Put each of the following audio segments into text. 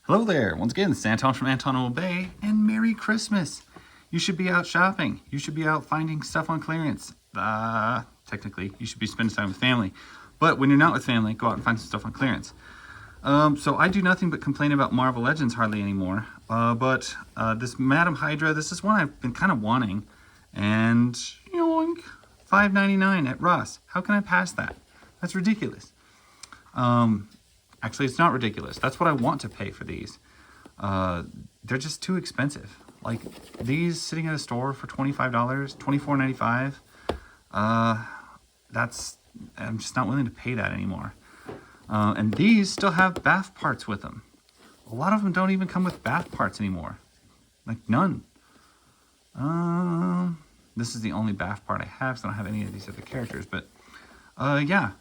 Hello there, once again, it's Anton from Anton Bay, and Merry Christmas! You should be out shopping. You should be out finding stuff on clearance. Technically, you should be spending time with family. But when you're not with family, go out and find some stuff on clearance. So I do nothing but complain about Marvel Legends hardly anymore. But this Madam Hydra, this is one I've been kind of wanting. And, yoink, $5.99 at Ross. How can I pass that? That's ridiculous. Actually, it's not ridiculous. That's what I want to pay for these. They're just too expensive. Like, these sitting at a store for $25, $24.95, I'm just not willing to pay that anymore. And these still have bath parts with them. A lot of them don't even come with bath parts anymore. Like, none. This is the only bath part I have, so I don't have any of these other characters. But, yeah.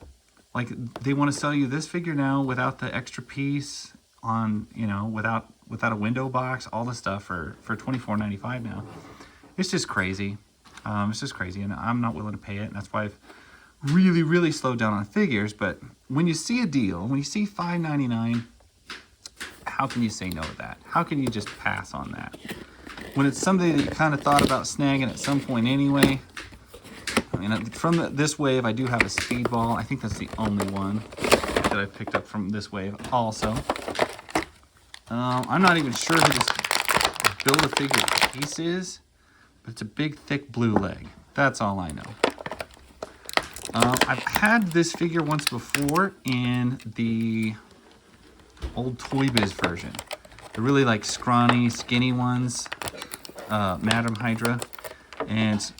Like, they want to sell you this figure now without the extra piece on, without a window box, all the stuff for $24.95 now. It's just crazy. It's just crazy, and I'm not willing to pay it, and that's why I've really, really slowed down on figures. But when you see a deal, when you see $5.99, how can you say no to that? How can you just pass on that? When it's somebody that you kind of thought about snagging at some point anyway. I mean, from this wave, I do have a speedball. I think that's the only one that I picked up from this wave also. I'm not even sure who this Build-A-Figure piece is, but it's a big, thick blue leg. That's all I know. I've had this figure once before in the old Toy Biz version. The really, like, scrawny, skinny ones, Madam Hydra. And,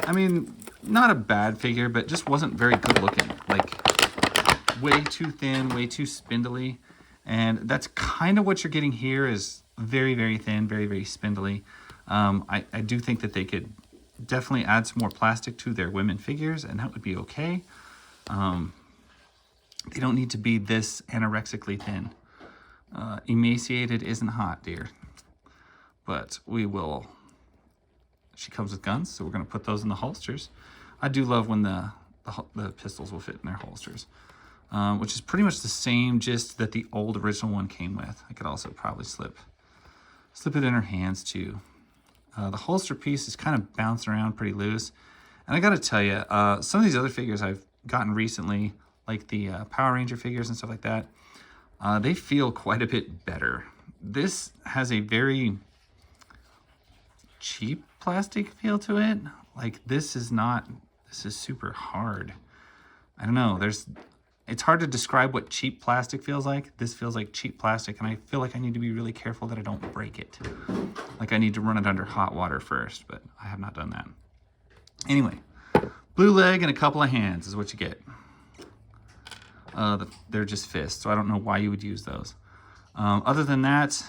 I mean, not a bad figure, but just wasn't very good looking. Like, way too thin, way too spindly. And that's kind of what you're getting here, is very, very thin, very, very spindly. I do think that they could definitely add some more plastic to their women figures, and that would be okay. They don't need to be this anorexically thin. Emaciated isn't hot, dear. But we will... She comes with guns, so we're going to put those in the holsters. I do love when the pistols will fit in their holsters, which is pretty much the same gist that the old original one came with. I could also probably slip it in her hands too. The holster piece is kind of bouncing around pretty loose. And I got to tell you, some of these other figures I've gotten recently, like the Power Ranger figures and stuff like that, they feel quite a bit better. This has a very cheap plastic feel to it. Like, this is super hard. I don't know, it's hard to describe what cheap plastic feels like. This feels like cheap plastic, and I feel like I need to be really careful that I don't break it. Like, I need to run it under hot water first, but I have not done that. Anyway, blue leg and a couple of hands is what you get. They're just fists, so I don't know why you would use those. Other than that,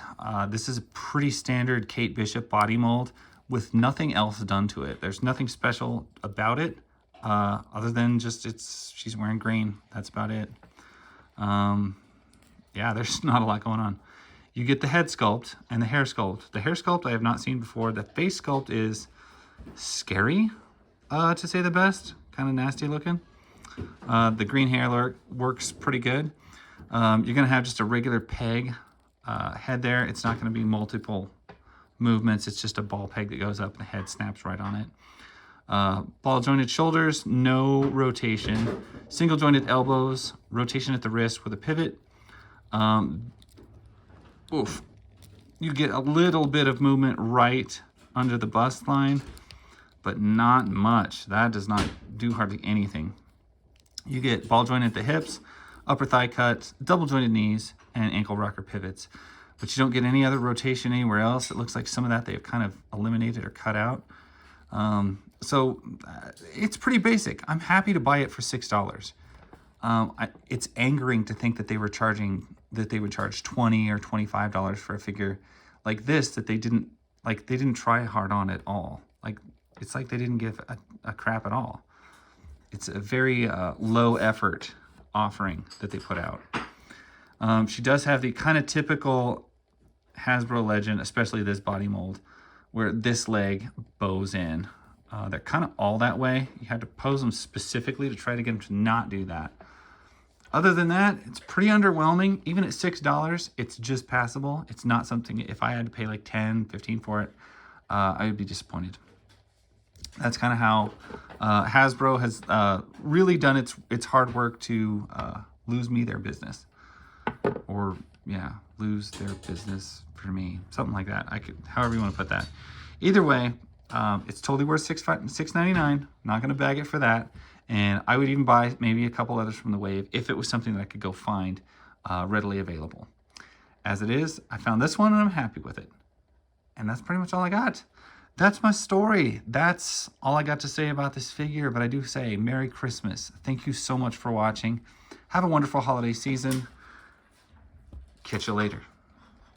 this is a pretty standard Kate Bishop body mold with nothing else done to it. There's nothing special about it, other than just she's wearing green. That's about it. Yeah, there's not a lot going on. You get the head sculpt and the hair sculpt. The hair sculpt I have not seen before. The face sculpt is scary, to say the best. Kind of nasty looking. The green hair works pretty good. You're going to have just a regular peg head there. It's not going to be multiple movements. It's just a ball peg that goes up and the head snaps right on it. Ball jointed shoulders, no rotation. Single jointed elbows, rotation at the wrist with a pivot. You get a little bit of movement right under the bust line, but not much. That does not do hardly anything. You get ball joint at the hips, upper thigh cut, double jointed knees, and ankle rocker pivots. But you don't get any other rotation anywhere else. It looks like some of that they've kind of eliminated or cut out. So it's pretty basic. I'm happy to buy it for $6. It's angering to think that they would charge $20 or $25 for a figure like this that they didn't try hard on at all. Like, it's like they didn't give a crap at all. It's a very low effort offering that they put out. She does have the kind of typical Hasbro Legend, especially this body mold, where this leg bows in. They're kind of all that way. You had to pose them specifically to try to get them to not do that. Other than that, it's pretty underwhelming. Even at $6, it's just passable. It's not something, if I had to pay like 10, 15 for it, I would be disappointed. That's kind of how Hasbro has really done its hard work to lose me their business. Or, yeah, lose their business for me. Something like that. However you want to put that. Either way, it's totally worth $6.99. Not going to bag it for that. And I would even buy maybe a couple others from the Wave if it was something that I could go find readily available. As it is, I found this one and I'm happy with it. And that's pretty much all I got. That's my story. That's all I got to say about this figure. But I do say Merry Christmas. Thank you so much for watching. Have a wonderful holiday season. Catch you later.